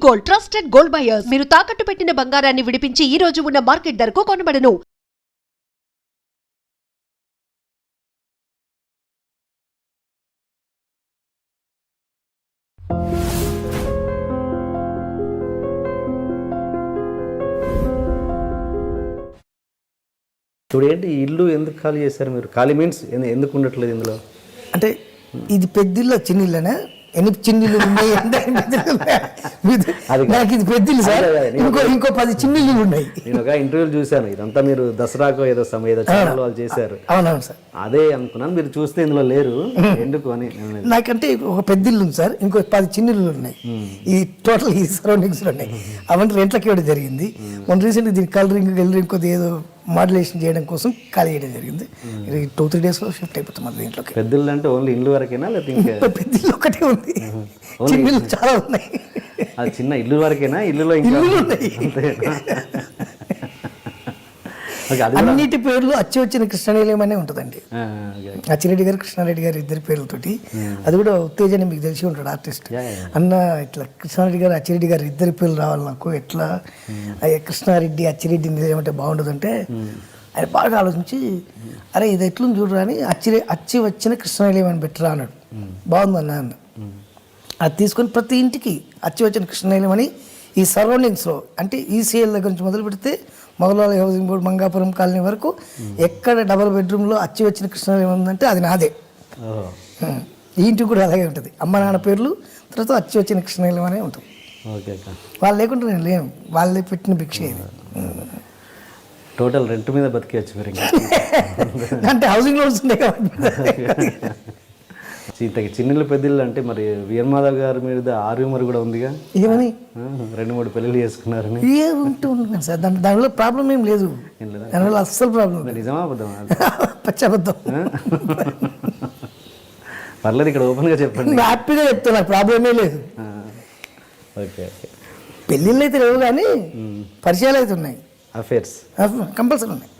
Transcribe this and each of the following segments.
Gold, trusted gold buyers. మీరు తాకట్టు పెట్టిన బంగారాన్ని విడిపించి ఈ రోజు ఉన్న మార్కెట్ ధరకు కొనబడను. ఇప్పుడు ఏంటి ఈ ఇల్లు ఎందుకు ఖాళీ చేశారు మీరు? ఖాళీ మీన్స్ ఎందుకు ఉండట్లేదు ఇందులో? అంటే ఇది పెద్దిల్లు చిన్నిళ్ళనే ఎన్ని చిన్నిళ్ళు ఉన్నాయి నాకు ఇది పెద్దిల్లు సార్. ఇంకో 10 చిన్నిళ్ళు ఉన్నాయి. నేను ఒక ఇంటర్వ్యూలు చూశాను, ఇదంతా మీరు దసరాకు ఏదో ఛానల్ వాళ్ళు చేశారు. అవునవును సార్, అదే అనుకున్నాను. మీరు చూస్తే ఇందులో లేరు ఎందుకు అని. నాకంటే ఒక పెద్దిల్లు ఉంది సార్, ఇంకో 10 చిన్నిళ్ళు ఉన్నాయి. ఈ టోటల్ ఈ సరౌండింగ్స్ ఉన్నాయి. అవన్నీ రెంట్లకి ఇవ్వడం జరిగింది. మొన్న రీసెంట్గా దీనికి కలరింగ్ కొద్దిగా ఏదో మాడ్యులేషన్ చేయడం కోసం ఖాళీ చేయడం జరిగింది. 2-3 డేస్లో షిఫ్ట్ అయిపోతాం దీంట్లోకి. పెద్దలు అంటే ఓన్లీ ఇల్లు వరకేనా లేకపోతే పెద్దలు ఒకటే ఉంది, చిన్నిళ్ళు చాలా ఉన్నాయి. అది చిన్న ఇల్లు వరకేనా? ఇల్లులో అన్నిటి పేర్లు అచ్చి వచ్చిన కృష్ణానిలయం అనే ఉంటుందండి. అచ్చిరెడ్డి గారు కృష్ణారెడ్డి గారు ఇద్దరి పేర్లతోటి. అది కూడా ఉత్తేజని మీకు తెలిసి ఉంటాడు ఆర్టిస్ట్ అన్న. ఇట్లా కృష్ణారెడ్డి గారు అచ్చిరెడ్డి గారు ఇద్దరి పేర్లు రావాలి నాకు. ఎట్లా కృష్ణారెడ్డి అచ్చిరెడ్డి నిలయం అంటే బాగుండదు అంటే ఆయన బాగా ఆలోచించి, అరే ఇది ఎట్లుంది చూడరా అని అచ్చి వచ్చిన కృష్ణానిలయం అని పెట్టరా అన్నాడు. బాగుంది అన్న. అది తీసుకొని ప్రతి ఇంటికి అచ్చి వచ్చిన కృష్ణానిలయం అని ఈ సరౌండింగ్స్లో అంటే ఈసీఎల్ దగ్గర నుంచి మొదలు పెడితే మొగలాల హౌసింగ్ బోర్డు మంగాపురం కాలనీ వరకు ఎక్కడ డబుల్ బెడ్రూమ్లో అచ్చి వచ్చిన కృష్ణాలయం ఉందంటే అది నాదే. ఈ ఇంటికి కూడా అలాగే ఉంటుంది. అమ్మ నాన్న పేర్లు తర్వాత అచ్చి వచ్చిన కృష్ణాలయం అనే ఉంటుంది. వాళ్ళు లేకుంటే నేను లేను, వాళ్ళే పెట్టిన భిక్ష. టోటల్ రెంట్ మీద బతికేయచ్చు మీరు. అంటే హౌసింగ్ లోన్స్ ఉన్నాయి కాబట్టి. చిన్నిళ్ళు పెద్దలు అంటే మరి వీరమాధవ్ గారి మీద ఆర్యూమర్ కూడా ఉందిగా, ఏమని 2-3 పెళ్ళిళ్ళు చేసుకున్నారని. ఏముంటున్నాను సార్, దానిలో ప్రాబ్లం ఏం లేదు. దానివల్ల అస్సలు ప్రాబ్లం. నిజమా అబద్ధం? పచ్చబద్ధం. పర్లేదు, ఇక్కడ ఓపెన్గా చెప్పండి. హ్యాపీగా చెప్తాను, నాకు ప్రాబ్లమే లేదు. Okay okay. పెళ్ళిళ్ళు అయితే లేవు కానీ పరిచయాలు అయితే ఉన్నాయి. అఫేర్స్ కంపల్సరీ ఉన్నాయి,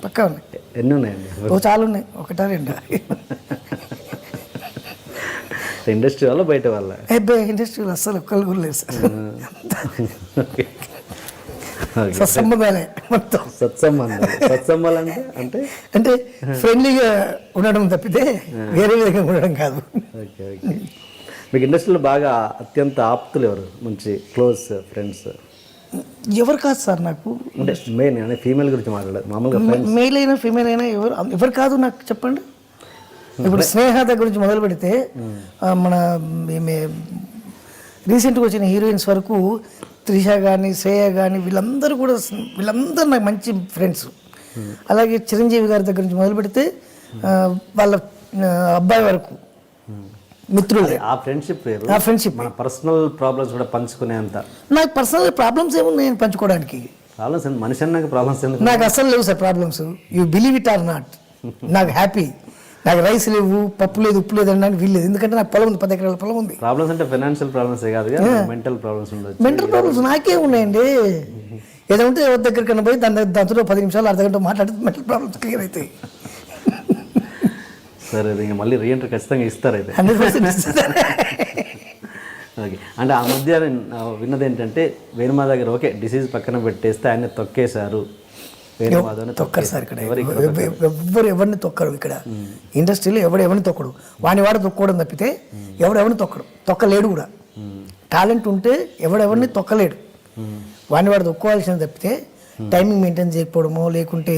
పక్కా ఉన్నాయి. ఎన్ని ఉన్నాయండి? చాలా ఉన్నాయి, 1-2. ఇండస్ట్రీ వల్ల బయట వల్ల? ఇండస్ట్రీలో అస్సలు ఒక్కళ్ళు కూడా లేదు సార్. సత్సంబంధాలే మొత్తం. సత్సంబాలు అంటే అంటే ఫ్రెండ్లీగా ఉండడం తప్పితే వేరే విధంగా ఉండడం కాదు. Okay okay. మీకు ఇండస్ట్రీలో బాగా అత్యంత ఆప్తులు ఎవరు, మంచి క్లోజ్ ఫ్రెండ్స్? ఎవరు కాదు సార్ నాకు. అంటే మెయిన్ అంటే ఫీమేల్ గురించి మాట్లాడదు, మామూలుగా మెయిల్ అయినా ఫీమేల్ అయినా ఎవరు కాదు నాకు చెప్పండి. ఇప్పుడు స్నేహ దగ్గర నుంచి మొదలు పెడితే మన రీసెంట్గా వచ్చిన హీరోయిన్స్ వరకు త్రిష కానీ శ్రేయ కానీ వీళ్ళందరూ నాకు మంచి ఫ్రెండ్స్. అలాగే చిరంజీవి గారి దగ్గర నుంచి మొదలు పెడితే వాళ్ళ అబ్బాయి వరకు మిత్రులు. ఆ ఫ్రెండ్షిప్ మన పర్సనల్ ప్రాబ్లమ్స్ కూడా పంచుకునేంత. నాకు పర్సనల్ ప్రాబ్లమ్స్ ఏమున్నాయి పంచుకోవడానికి? ప్రాబ్లమ్స్ మనిషి అన్నాక ప్రాబ్లమ్స్ ఎందుకు? నాకు అసలు లేవు sir problems. You believe it or not. నాకు హ్యాపీ. నాకు రైస్ లేవు, పప్పు లేదు, ఉప్పు లేదు అనడానికి వీల్లేదు. ఎందుకంటే నాకు పొలం ఉంది, 10 ఎకరాల పొలం ఉంది. ప్రాబ్లమ్స్ అంటే ఫైనాన్షియల్ ప్రాబ్లమ్స్ కాదు, మెంటల్ ప్రాబ్లమ్స్ ఉండొచ్చు. మెంటల్ ప్రాబ్లమ్స్ నాకే ఉన్నాయండి. ఏదంటే ఎవరి దగ్గరికన్నా పోయి దాంతో 10 నిమిషాలు అర్ధగంట మాట్లాడితే మెంటల్ ప్రాబ్లమ్స్ క్లియర్ అవుతాయి. సరే, ఇంకా మళ్ళీ రీఎంట్రీ ఖచ్చితంగా ఇస్తారు అయితే. 100% ఓకే. అంటే ఆ మధ్య విన్నది ఏంటంటే వేణుమాధవ్ దగ్గర ఓకే డిసీజ్ పక్కన పెట్టేస్తే ఆయన తొక్కేశారు. తొక్కరు సార్ ఇక్కడ ఎవరిని తొక్కరు. ఇక్కడ ఇండస్ట్రీలో ఎవరిని తొక్కడు. వాడు తొక్కోవడం తప్పితే ఎవరిని తొక్కలేడు కూడా. టాలెంట్ ఉంటే ఎవరిని తొక్కలేడు. వాడు తొక్కోవాల్సిన తప్పితే టైమింగ్ మెయింటైన్ చేయకపోవడమో లేకుంటే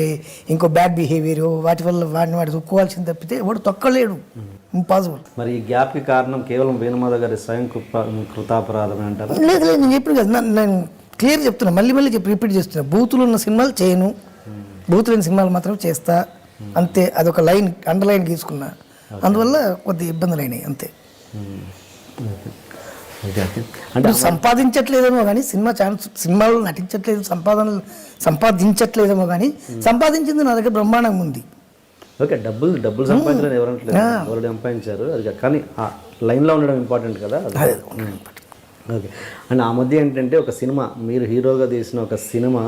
ఇంకో బ్యాడ్ బిహేవియర్ వాటి వల్ల వాడు తొక్కోవాల్సిన తప్పితే ఎవడు తొక్కలేడు. ఇంపాసిబుల్. మరి ఈ గ్యాప్కి కారణం కేవలం వేణుమాధవ్ గారి స్వయం కృతాపరాధం అంటారు? లేదు నేను చెప్పిన కదా, నేను క్లియర్ చెప్తున్నా, మళ్ళీ రిపీట్ చేస్తున్నా. బూతులు ఉన్న సినిమాలు చేయను, బూతులేని సినిమాలు మాత్రం చేస్తా, అంతే. అదొక లైన్ అండర్లైన్ గీసుకున్నా. అందువల్ల కొద్ది ఇబ్బందులు అయినాయి అంతే. అంటే సంపాదించట్లేదేమో కానీ సినిమాలో నటించట్లేదు, సంపాదించట్లేదేమో కానీ సంపాదించింది నా దగ్గర బ్రహ్మాండంగా ఉంది. ఓకే, డబ్బులు సంపాదించడం ఎవరు సంపాదించారు అది, కానీ ఆ లైన్లో ఉండడం ఇంపార్టెంట్ కదా. ఓకే. అండ్ ఆ మధ్య ఏంటంటే ఒక సినిమా మీరు హీరోగా తీసిన ఒక సినిమా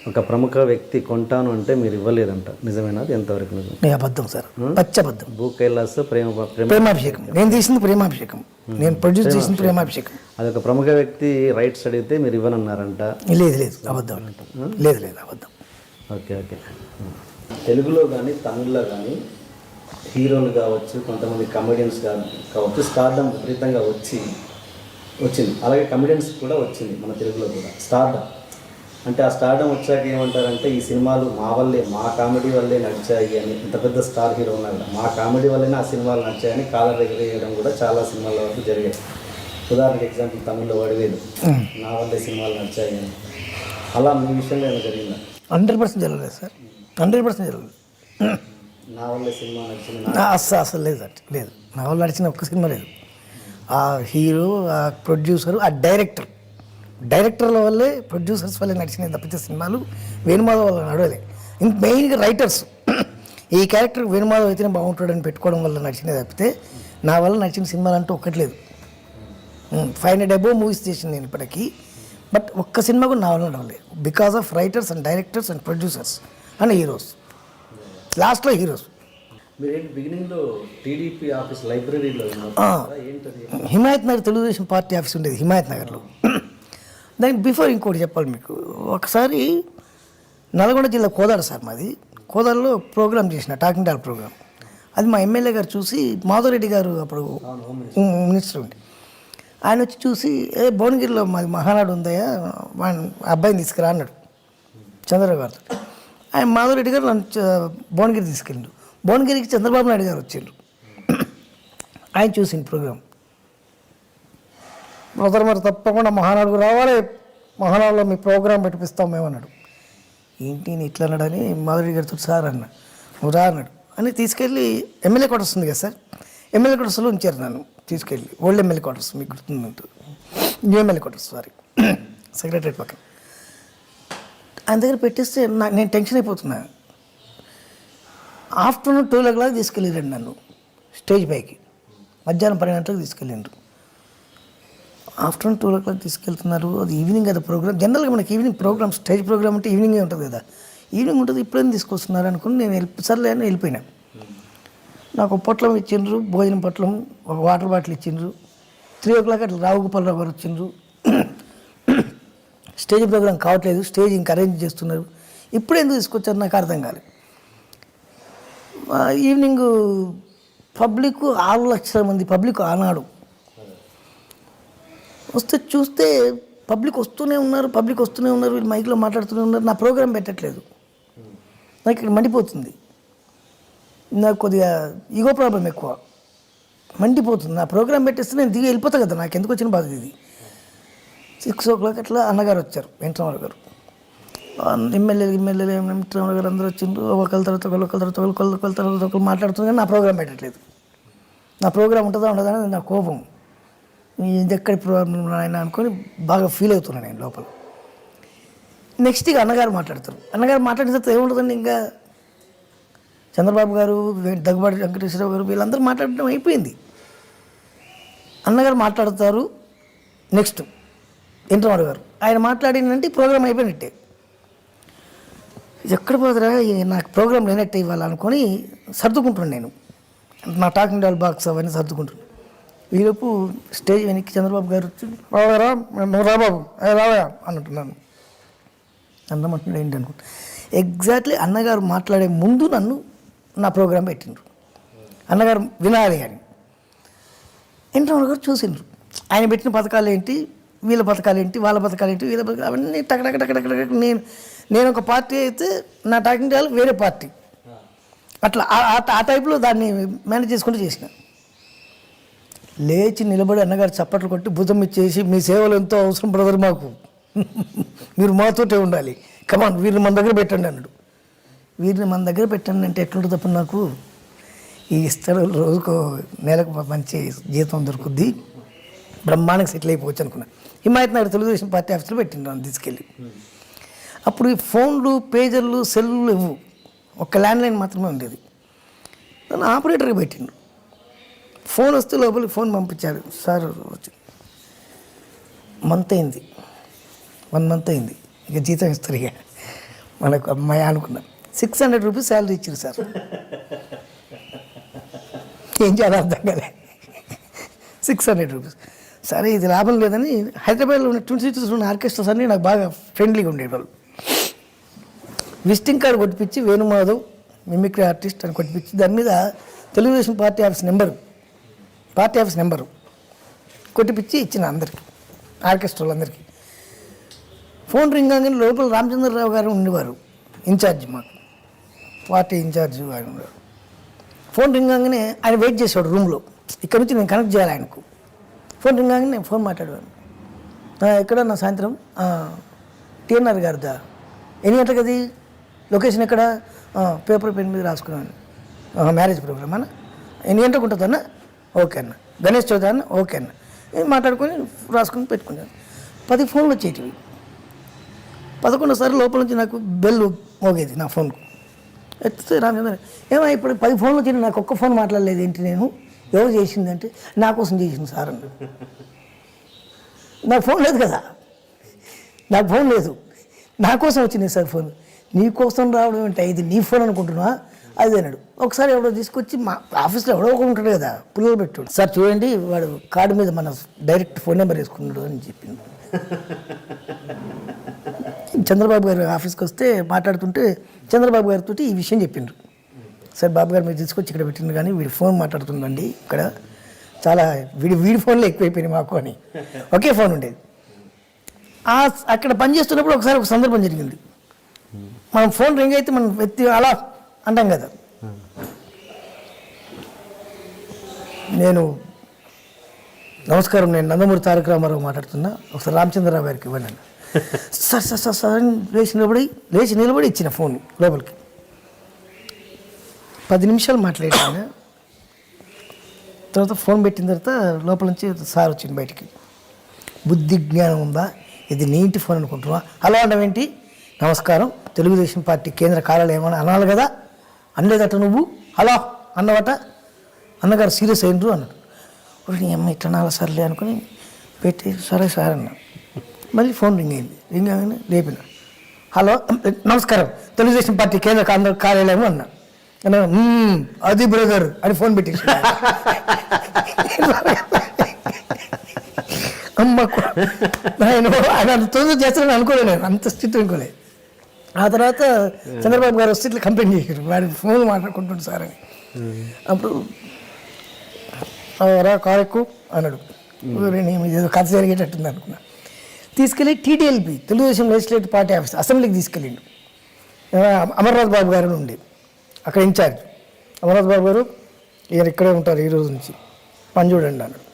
ఒక ప్రముఖ వ్యక్తి కొంటాను అంటే మీరు ఇవ్వలేదంట, నిజమేనా? అది ఎంతవరకు నిజం? నేను అబద్ధం సార్, పచ్చబద్ధం. భూ కైలాస్ ప్రేమాభిషేకం నేను తీసింది, ప్రేమాభిషేకం నేను ప్రొడ్యూస్ చేసింది ప్రేమాభిషేకం. అదొక ప్రముఖ వ్యక్తి రైట్స్ అడిగితే మీరు ఇవ్వనన్నారంట. లేదు లేదు అబద్ధం, లేదు లేదు అబద్ధం. Okay okay. తెలుగులో కానీ తమిళ్లో కానీ హీరోలు కావచ్చు, కొంతమంది కమెడియన్స్ కావచ్చు, స్టార్డమ్ విపరీతంగా వచ్చింది. అలాగే కమెడియన్స్ కూడా వచ్చింది మన తెలుగులో కూడా స్టార్డమ్. అంటే ఆ స్టార్డమ్ వచ్చాక ఏమంటారంటే ఈ సినిమాలు మా కామెడీ వల్లే నడిచాయి అని. ఇంత పెద్ద స్టార్ హీరో ఉన్నారు కదా, మా కామెడీ వల్లనే ఆ సినిమాలు నడిచాయని కాలర్ ఎగిరేయడం కూడా చాలా సినిమాల వరకు జరిగాయి. ఉదాహరణకి ఎగ్జాంపుల్ తమిళ్లో వడివేలు, నా వల్లే సినిమాలు నడిచాయి అని. అలా మీ విషయంలో ఏమైనా జరిగిందా? 100% జరగలేదు సార్, 100% జరగలేదు. నా వల్లే సినిమా నడిచింది అసలు లేదు అంటే లేదు, నా వల్ల నడిచిన ఒక్క సినిమా లేదు. ఆ హీరో, ఆ ప్రొడ్యూసరు, ఆ డైరెక్టర్ల వల్లే, ప్రొడ్యూసర్స్ వల్లే నడిచినాయి తప్పితే సినిమాలు వేణుమాధవ్ వల్ల నడవలే. ఇంక మెయిన్గా రైటర్స్ ఈ క్యారెక్టర్ వేణుమాధవ్ అయితేనే బాగుంటాడని పెట్టుకోవడం వల్ల నడిచినది తప్పితే నా వల్ల నడిచిన సినిమాలు అంటూ ఒక్కట్లేదు. 500 అబోవ్ మూవీస్ చేసింది నేను ఇప్పటికీ, బట్ ఒక్క సినిమా కూడా నా వల్ల నడవలేదు. Because of writers and directors and producers and heroes. లాస్ట్లో హీరోస్. మీరేంటి బిగినింగ్లో టీడీపీ ఆఫీస్ లైబ్రరీలో ఏంటది? హిమాయత్ నగర్ తెలుగుదేశం పార్టీ ఆఫీస్ ఉండేది హిమాయత్ నగర్లో. దానికి బిఫోర్ ఇంకోటి చెప్పాలి మీకు. ఒకసారి నల్గొండ జిల్లా కోదాడ సార్ మాది, కోదాడలో ప్రోగ్రామ్ చేసిన టాకింగ్ టాల్ ప్రోగ్రామ్. అది మా ఎమ్మెల్యే గారు చూసి, మాధవరెడ్డి గారు అప్పుడు మినిస్టర్ ఉండి, ఆయన వచ్చి చూసి భువనగిరిలో మాది మహానాడు ఉందయ్యా, అబ్బాయిని తీసుకురా అన్నాడు చంద్రబాబు గారితో. ఆయన మాధవరెడ్డి గారు నన్ను భువనగిరి తీసుకెళ్ళిండు. భువనగిరికి చంద్రబాబు నాయుడు గారు వచ్చిండ్రు. ఆయన చూసిండు ప్రోగ్రామ్. బ్రదర్ మరి తప్పకుండా మహానాడుకు రావాలి, మహానాడులో మీ ప్రోగ్రాం పెట్టిస్తాం మేమన్నాడు. ఏంటి నేను ఇట్లా అన్నాడని మాధురి గారితో సార్ అన్న, నువ్వు రా అన్నాడు. అని తీసుకెళ్ళి ఎమ్మెల్యే క్వార్టర్స్ ఉంది కదా సార్, ఎమ్మెల్యే క్వార్టర్స్లో ఉంచారు నన్ను తీసుకెళ్ళి. ఓల్డ్ ఎమ్మెల్యే క్వార్టర్స్ మీకు గుర్తుందంటూ, new MLA quarters sorry, secretary పక్కన. ఆయన దగ్గర పెట్టేస్తే నేను టెన్షన్ అయిపోతున్నా. ఆఫ్టర్నూన్ 12 o'clock తీసుకెళ్ళిరండి నన్ను స్టేజ్ పైకి. మధ్యాహ్నం 12 గంటలకు తీసుకెళ్ళిండ్రు. ఆఫ్టర్నూన్ 12 o'clock తీసుకెళ్తున్నారు. అది ఈవినింగ్ కదా ప్రోగ్రామ్. జనరల్గా మనకి ఈవినింగ్ ప్రోగ్రామ్, స్టేజ్ ప్రోగ్రామ్ అంటే ఈవినింగే ఉంటుంది కదా. ఈవినింగ్ ఉంటుంది, ఇప్పుడేం తీసుకొస్తున్నారు అనుకుని నేను సర్లే అని వెళ్ళిపోయినా. నాకు పొట్లం ఇచ్చిండ్రు, భోజనం పొట్లం, ఒక వాటర్ బాటిల్ ఇచ్చిండ్రు. 3 o'clock అట్లా రావుగోపాలరావు గారు వచ్చిండ్రు. స్టేజ్ ప్రోగ్రామ్ కావట్లేదు, స్టేజ్ ఇంకా అరేంజ్ చేస్తున్నారు. ఇప్పుడు ఎందుకు తీసుకొచ్చారు నాకు అర్థం కాలేదు. ఈవినింగ్ పబ్లిక్ 6 లక్షల మంది పబ్లిక్ ఆనాడు వస్తే చూస్తే పబ్లిక్ వస్తూనే ఉన్నారు, వీళ్ళు మైక్లో మాట్లాడుతూనే ఉన్నారు. నా ప్రోగ్రాం పెట్టట్లేదు. నాకు ఇక్కడ మండిపోతుంది. నాకు కొద్దిగా ఈగో ప్రాబ్లం ఎక్కువ, మండిపోతుంది. నా ప్రోగ్రాం పెట్టేస్తే నేను దిగి వెళ్ళిపోతా కదా, నాకు ఎందుకు వచ్చిన బాధ ఇది. 6 o'clock అట్లా అన్నగారు వచ్చారు, వెంకటరామరావు గారు, ఎమ్మెల్యే వెంకటరామరావు గారు అందరూ వచ్చిండ్రు. ఒకళ్ళ తర్వాత ఒకళ్ళు మాట్లాడుతున్నారు, కానీ నా ప్రోగ్రాం పెట్టట్లేదు. నా ప్రోగ్రాం ఉంటుందా అని నా కోపం. ఇది ఎక్కడి ప్రాబ్లం ఆయన అనుకొని బాగా ఫీల్ అవుతున్నాను నేను లోపల. నెక్స్ట్ ఇక అన్నగారు మాట్లాడతారు. అన్నగారు మాట్లాడిన తర్వాత ఏముంటుందండి, ఇంకా చంద్రబాబు గారు, దగ్గుబాటి వెంకటేశ్వరరావు గారు వీళ్ళందరూ మాట్లాడడం అయిపోయింది. అన్నగారు మాట్లాడతారు. నెక్స్ట్ వెంకటరామరావు గారు ఆయన మాట్లాడినంటే ప్రోగ్రామ్ అయిపోయినట్టే. ఇది ఎక్కడ పోతురా, నాకు ప్రోగ్రాం లేనట్టే ఇవ్వాలనుకొని సర్దుకుంటున్నాను నేను. నా టాకింగ్ డాల్ బాక్స్ అవన్నీ సర్దుకుంటున్నాను. ఈలోపు స్టేజ్ వెనక్కి చంద్రబాబు గారు వచ్చి, రావారా నువ్వు రాబాబు రావా అన్నట్టున్నాను. అన్నమంటున్నాడు ఏంటి అనుకుంటా. ఎగ్జాక్ట్లీ అన్నగారు మాట్లాడే ముందు నన్ను నా ప్రోగ్రాం పెట్టిండ్రు. అన్నగారు వినాలి అని వెంకటరామరావు గారు చూసిండ్రు. ఆయన పెట్టిన పథకాలు ఏంటి, వీళ్ళ పథకాలు ఏంటి, వాళ్ళ పథకాలు ఏంటి, వీళ్ళ పథకాలు అవన్నీ టకటక. నేను ఒక పార్టీ అయితే నా టాకింగ్ డాల్ వేరే పార్టీ, అట్లా ఆ టైప్లో దాన్ని మేనేజ్ చేసుకుంటూ చేసిన. లేచి నిలబడి అన్నగారు చప్పట్లు కొట్టి భుజం ఇచ్చేసి, మీ సేవలు ఎంతో అవసరం బ్రదర్ మాకు, మీరు మాతోటే ఉండాలి, కమాన్ వీరిని మన దగ్గర పెట్టండి అన్నాడు. వీరిని మన దగ్గర పెట్టండి అంటే ఎట్లుంటుంది తప్ప, నాకు ఈ ఇస్తారు రోజుకు నెలకు మంచి జీతం దొరుకుద్ది, బ్రహ్మాండంగా సెటిల్ అయిపోవచ్చు అనుకున్నా. హిమాయత్ నగర్ తెలుగుదేశం పార్టీ ఆఫీస్లో పెట్టిండు తీసుకెళ్ళి. అప్పుడు ఈ ఫోన్లు, పేజర్లు, సెల్లు ఇవ్వు, ఒక ల్యాండ్లైన్ మాత్రమే ఉండేది. నన్ను ఆపరేటర్గా పెట్టిండు. ఫోన్ వస్తే లోపలికి ఫోన్ పంపించాడు. సార్ వచ్చి 1 month అయింది, ఇక జీతం ఇస్తారు. ఇక మనకు అమ్మాయి అనుకున్నాం. 600 రూపీస్ శాలరీ ఇచ్చారు సార్. ఏం చేయాలి అర్థం కాలే. 600 రూపీస్. సరే ఇది లాభం లేదని హైదరాబాద్లో ఉన్న 2 సిటీస్ ఉన్న ఆర్కెస్ట్రాస్ అన్నీ నాకు బాగా ఫ్రెండ్లీగా ఉండేవాళ్ళు. విజిటింగ్ కార్డు కొట్టిపించి వేణుమాధవ్ మిమిక్రీ ఆర్టిస్ట్ అని కొట్టిపించి దాని మీద తెలుగుదేశం పార్టీ ఆఫీస్ నెంబరు కొట్టిపించి ఇచ్చిన అందరికీ, ఆర్కెస్ట్రా వాళ్ళందరికీ. ఫోన్ రింగ్ కానీ లోపల రామచంద్రరావు గారు ఉండేవారు, ఇన్ఛార్జ్, మాకు పార్టీ ఇన్ఛార్జ్ ఆయన ఉండేవారు. ఫోన్ రింగ్ కాగానే ఆయన వెయిట్ చేసేవాడు రూమ్లో. ఇక్కడ నుంచి నేను కనెక్ట్ చేయాలి ఆయనకు. ఫోన్ రింగ్ కాగానే నేను ఫోన్ మాట్లాడేవాను. ఎక్కడ నా సాయంత్రం టీఎన్ఆర్ గారిదా, ఎన్ని గంటలకు అది, లొకేషన్ ఎక్కడ, పేపర్ పెన్ మీద రాసుకున్నాను. మ్యారేజ్ ప్రోగ్రామ్ అన్న, ఎన్ని గంటలకు ఉంటుంది అన్న, ఓకే అన్న. గణేష్ చౌదరి అన్న, ఓకే అన్న. మాట్లాడుకొని రాసుకొని పెట్టుకున్నాను. 10 ఫోన్లు వచ్చేటివి. 11 సార్లు లోపల నుంచి నాకు బెల్ మోగేది నా ఫోన్కు. ఎత్తే రామచంద్ర, ఏమో ఇప్పుడు 10 ఫోన్లు వచ్చి నాకు ఒక్క ఫోన్ మాట్లాడలేదు ఏంటి, నేను ఎవరు చేసిందంటే నా కోసం చేసింది సార్ అన్న. నాకు ఫోన్ లేదు కదా, నాకు ఫోన్ లేదు, నా కోసం వచ్చింది సార్ ఫోన్. నీ కోసం రావడం అంటే ఇది నీ ఫోన్ అనుకుంటున్నా అది అన్నాడు. ఒకసారి ఎవడో తీసుకొచ్చి మా ఆఫీస్లో ఎవడో ఒకడు ఉంటాడు కదా, పిల్లలు పెట్టాడు. సార్ చూడండి వాడు కార్డు మీద మన డైరెక్ట్ ఫోన్ నెంబర్ వేసుకున్నాడు అని చెప్పింది. చంద్రబాబు గారు ఆఫీస్కి వస్తే మాట్లాడుతుంటే చంద్రబాబు గారితో ఈ విషయం చెప్పిండ్రు. సార్ బాబు గారు మీరు తీసుకొచ్చి ఇక్కడ పెట్టిండ్రు కానీ వీడి ఫోన్ మాట్లాడుతుందండి ఇక్కడ, చాలా వీడి ఫోన్లో ఎక్కువైపోయినాయి మాకు అని. ఒకే ఫోన్ ఉండేది. అక్కడ పనిచేస్తున్నప్పుడు ఒకసారి ఒక సందర్భం జరిగింది. మనం ఫోన్ రింగ్ అయితే మనం వ్యక్తి అలా అంటాం కదా. నమస్కారం, నేను నందమూరి తారక రామారావు మాట్లాడుతున్నా, ఒకసారి రామచంద్రరావు గారికి ఇవ్వండి. సార్ సార్ సార్ సార్ లేచి నిలబడి ఇచ్చిన ఫోన్ లోపలికి. 10 నిమిషాలు మాట్లాడాను. తర్వాత ఫోన్ పెట్టిన తర్వాత లోపల నుంచి సార్ వచ్చింది బయటికి. బుద్ధి జ్ఞానం ఉందా, ఇది నీ ఇంటి ఫోన్ అనుకుంటున్నా, హలో అనవేంటి, నమస్కారం తెలుగుదేశం పార్టీ కేంద్ర కార్యాలయం అని అనాలి కదా, అనలేదట నువ్వు, హలో అన్నవట, అన్నగారు సీరియస్ అయినరు అన్నాడు. నీ అమ్మ ఇట్లా నాలుగు సర్లే అనుకుని పెట్టి సరే సార్ అన్నా. మళ్ళీ ఫోన్ రింగ్ అయింది. రింగ్ అవగానే లేపిన, హలో నమస్కారం తెలుగుదేశం పార్టీ కేంద్ర కార్యాలయం అన్నా. అది బ్రదర్ అని ఫోన్ పెట్టేసి అమ్మ ఆయన తొందర చేస్తానని అనుకోలేదు, అంత స్థితి అనుకోలేదు. ఆ తర్వాత చంద్రబాబు గారు వస్తే ఇట్లా కంప్లైంట్ చేశారు, వాడి ఫోన్ మాట్లాడుకుంటుంది సార్ అని. అప్పుడు రా కారు ఎక్కువ అన్నాడు. నేను ఏదో కథ జరిగేటట్టుంది అనుకున్నా. తీసుకెళ్ళి TDLP Telugu Desam legislative party office అసెంబ్లీకి తీసుకెళ్ళిండు. అమర్నాథ్ బాబు గారు ఉండి అక్కడ ఇన్ఛార్జ్. అమర్నాథ్ బాబు గారు ఈయన ఇక్కడే ఉంటారు ఈ రోజు నుంచి, పని చూడండి అన్నాడు.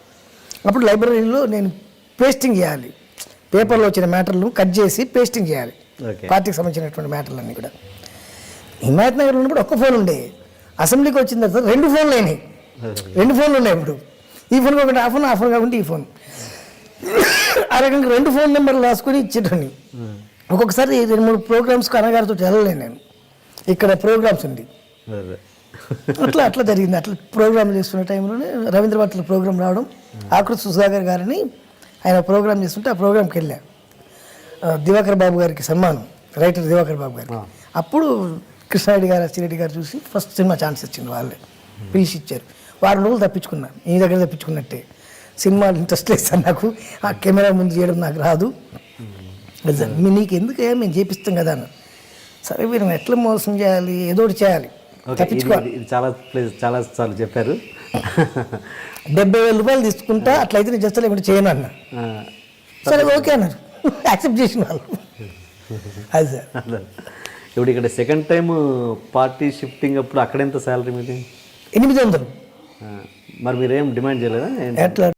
అప్పుడు లైబ్రరీలో నేను పేస్టింగ్ చేయాలి, పేపర్లో వచ్చిన మ్యాటర్లు కట్ చేసి పేస్టింగ్ చేయాలి, పార్టీకి సంబంధించినటువంటి మ్యాటర్లన్నీ కూడా. హిమాయత్ నగర్ ఉన్నప్పుడు ఒక్క ఫోన్ ఉండే, అసెంబ్లీకి వచ్చిన తర్వాత 2 ఫోన్లు అయినాయి. 2 ఫోన్లు ఉన్నాయి ఇప్పుడు. ఈ ఫోన్ ఒకటి ఆ ఫోన్ కాకుండా ఈ ఫోన్. ఆ రకంగా 2 ఫోన్ నెంబర్లు రాసుకొని ఇచ్చేటండి. ఒక్కొక్కసారి 2-3 ప్రోగ్రామ్స్కి అన్నగారితో వెళ్ళలేను నేను, ఇక్కడ ప్రోగ్రామ్స్ ఉంది. అట్లా జరిగింది. అట్లా ప్రోగ్రామ్ చేస్తున్న టైంలోనే రవీంద్ర భారతిలో ప్రోగ్రామ్ రావడం, ఆకృతి సుధాకర్ గారిని ఆయన ప్రోగ్రామ్ చేస్తుంటే ఆ ప్రోగ్రామ్కి వెళ్ళా. దివాకర్ బాబు గారికి సన్మానం, రైటర్ దివాకర్ బాబు గారికి. అప్పుడు కృష్ణారెడ్డి గారు, అచ్చిరెడ్డి గారు చూసి ఫస్ట్ సినిమా ఛాన్స్ ఇచ్చింది, వాళ్ళే పిలిచి ఇచ్చారు. 6 రోజులు తప్పించుకున్నా, నీ దగ్గర తప్పించుకున్నట్టే. సినిమాలు ఇంట్రెస్ట్ లేదు సార్ నాకు, ఆ కెమెరా ముందు చేయడం నాకు రాదు, నీకు ఎందుకు మేము చేపిస్తాం కదా అన్న. సరే మీరు ఎట్లా మోసం చేయాలి, ఏదో ఒకటి చేయాలి, తప్పించుకోవాలి. చాలా సార్లు చెప్పారు. 70,000 రూపాయలు తీసుకుంటా, అట్లయితే నేను చేస్తా, లేకుంటే చేయను అన్న. సరే ఓకే అన్నారు, యాక్సెప్ట్ చేసిన వాళ్ళు. అది సార్. ఇప్పుడు ఇక్కడ సెకండ్ టైం పార్టీ షిఫ్టింగ్ అప్పుడు అక్కడ ఎంత శాలరీ మీది? 800. మరి మీరేం డిమాండ్ చేయలేదా? ఎట్లా